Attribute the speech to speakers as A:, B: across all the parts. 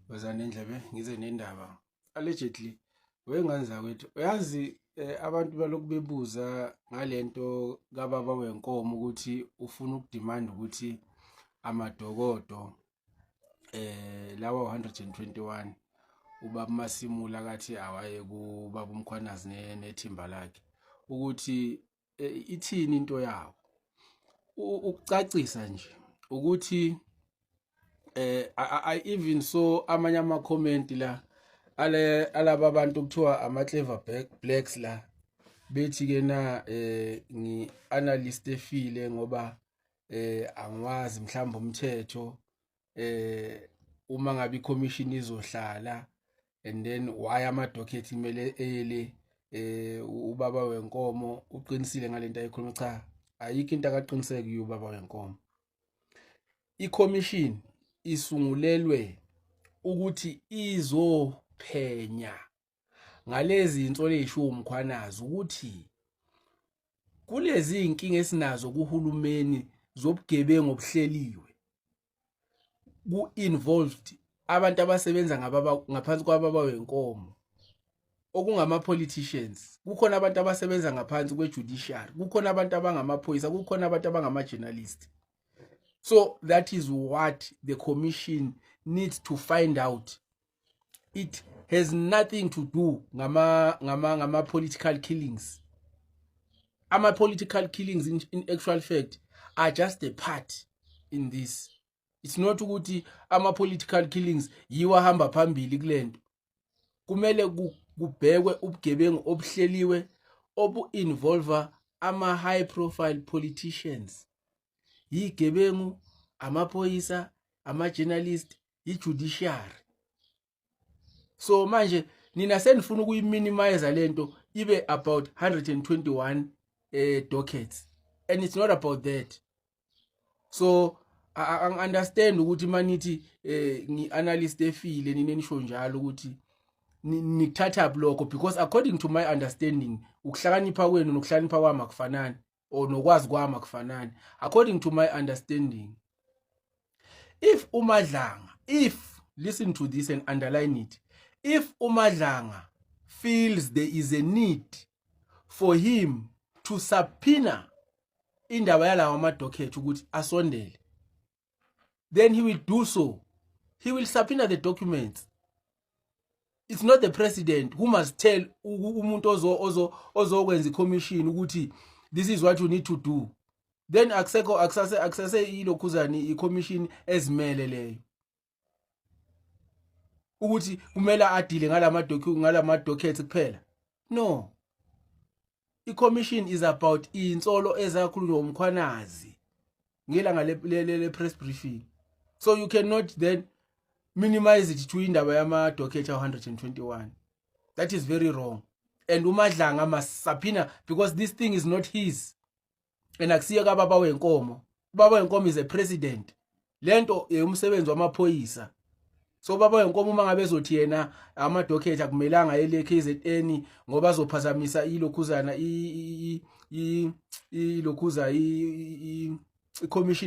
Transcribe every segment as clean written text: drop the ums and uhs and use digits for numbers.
A: Wazana endlebe ngize nendaba allegedly wenganza kwethu uyazi abantu balokhu bebuza ngalento kababa wenkomo ukuthi ufuna ukudemand ukuthi amadokodo lawa 121 ubaba Masimula kathi awaye kubaba uMkhwanazi nethimba lakhe ukuthi ithini into yawo ukucacisa nje ukuthi I even so amanye ama comment la alaba bantu kuthiwa ama clever blacks la bethi ke na ngi analyst efile ngoba angiwazi mhlamba umthetho uma ngabe i-commission izohlala and then why ama docket kumele ele ubaba wenkomo uqinisile ngalento ayikhuluma cha ayikho into akaqiniseki ubaba wenkomo i-commission isungulelwe ukuthi izophenya ngalezi insolo ezishiwo uMkhwanazi ukuthi kulezi inkinga esinazo kuhulumeni zobugebengu obuhleliwe ku-involved abantu abasebenza ngaphansi kwababa wenkomo okungama politicians, kukhona abantu abasebenza ngaphansi kwe-judiciary, kukhona abantu abangamaphoyisa, kukhona abantu abangama-journalist. So that is what the commission needs to find out. It has nothing to do ngama political killings. Ama political killings in actual fact are just a part in this. It's not ukuthi ama political killings yiwa hamba phambili kulento. Kumele kubhekwe ubugebengu obuhleliwe obu-involve ama high profile politicians. Yigebengu, amaphoyisa, ama-journalist, i-judiciary. So manje nina senifuna ukuyiminimize lento ibe about 121 dockets, and it's not about that. So I understand ukuthi manithi ngi-analyst efile ninenisho njalo ukuthi nikuthatha bloko because according to my understanding ukuhlakanipha kwenu nokuhlakanipha kwami akufanani or nokwazi kwami akufanani. According to my understanding, if uMadlanga, listen to this and underline it, if uMadlanga feels there is a need for him to subpoena indaba yalawa amadocket ukuthi asondele, then he will do so. He will subpoena the documents. It's not the president who must tell umuntu ozokwenza i-commission ukuthi this is what you need to do. Then akusase ilokhuzani i-commission ezimele leyo ukuthi kumele adile ngalama dockets kuphela. No. I-commission is about insolo ezakhulunywa uMkhwanazi ngelanga le press briefing. So you cannot then minimize it to indaba yama docket 121. That is very wrong. And uMadlanga must subpoena because this thing is not his. And akusiya kababa wenkomo. Ubaba wenkomo is a president. Lento umsebenzi wamaphoyisa. So baba wenkomo uma ngabe ezothi yena ama docket akumelanga ele KZN ngoba azophazamisa ilokhuzana ilokhuza i-commission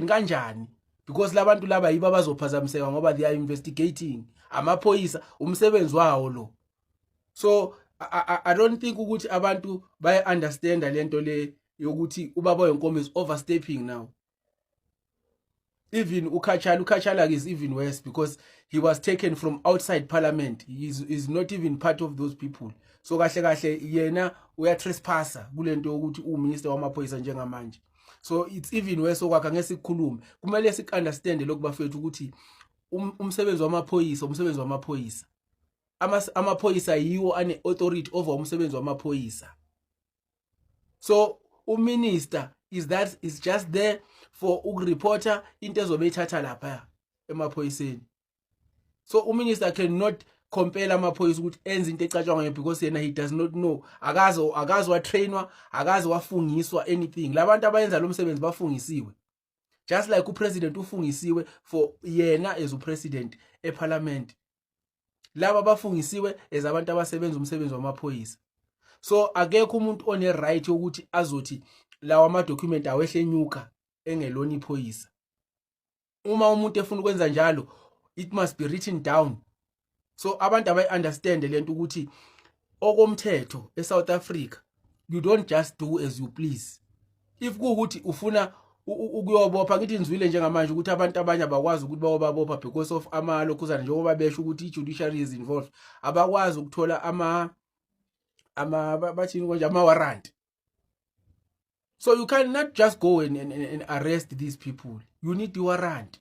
A: kanjani, because labantu laba yiba bazophazamiseka ngoba they are investigating amaphoyisa umsebenzi wawo lo. So I don't think ukuthi abantu baya understand lento le yokuthi ubaba wenkomo is overstepping now. Even Ukachala is even worse because he was taken from outside parliament. He is not even part of those people. So kahle yena uya trespasser kulento ukuthi uminister wamaphoyisa njengamanje. So it's even worse okwakha ngesikhulume. Kumele sik understand lokhu bafethu ukuthi umsebenzi wamaphoyisa. Amaphoyisa yiwo ane authority over umsebenzi wamaphoyisa. So uminister is just there for ukureporter into ezobe ithatha lapha emaphoyiseni. So uminister cannot compel amaphoyisa ukuthi enze into ecatshwa ngayo because yena he does not know. Akazi wa trainwa, akazi wafungiswa anything. Labantu abayenza lo msebenzi bafungisiwe. Just like upresident ufungisiwe for yena as upresident eparliament. Laba bafungisiwe as abantu abasebenza umsebenzi wamaphoyisa. So akekho umuntu one right ukuthi azothi lawa ama document awehle nyuka engelona iphoyisa. Uma umuntu efuna ukwenza njalo, it must be written down So abantu abayi-understand lento ukuthi okomthetho eSouth Africa you don't just do as you please. If kuukuthi ufuna ukuyobopha ngithi nizwile njengamanje ukuthi abantu abanye abakwazi ukuthi bayobabopha because of amalokhuzana njengoba besho ukuthi i-judiciary is involved, abakwazi ukuthola bathini konje ama-warrant. So you cannot just go and arrest these people. You need the warrant.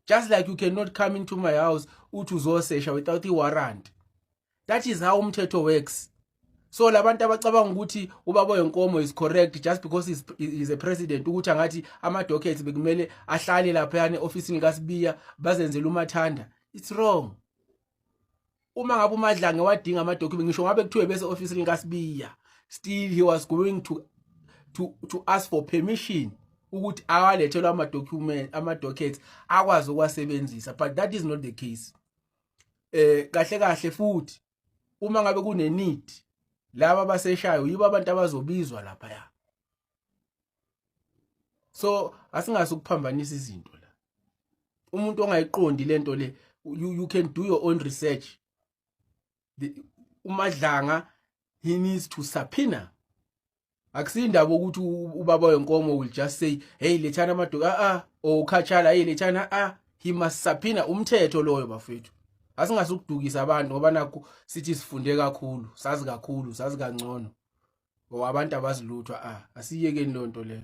A: Just like you cannot come into my house uthi uzosesha without a warrant. That is how umthetho works. So labantu abacabanga ukuthi ubaba wenkomo is correct just because he's a president ukuthi angathi ama documents bekumele ahlale lapha yana office kaSibiya bazenzela umathanda. It's wrong. Uma ngabe uMadlange wadinga ama documents ngisho ngabe kuthiwe bese office kaSibiya, still he was going to ask for permission ukuthi awalethelwe ama documents akwazi ukwasebenzisa, but that is not the case. Kahle futhi uma ngabe kune need laba baseshayo yibo abantu abazobizwa lapha ya. So asingasukuphambanisa izinto la. Umuntu ongayiqondi lento le, you can do your own research. uMadlanga, he needs to subpoena. Akusindaba ukuthi ubaba wenkomo will just say hey lethana amadoka or Khatshana hey lethana he must subpoena. Umthetho loyo bafethu. Asingasukudukisa abantu ngoba nakho sithi sifunde kakhulu, sazi kakhulu, sazi kangcono. Ngoba abantu abazilutho asiyekeni lonto le.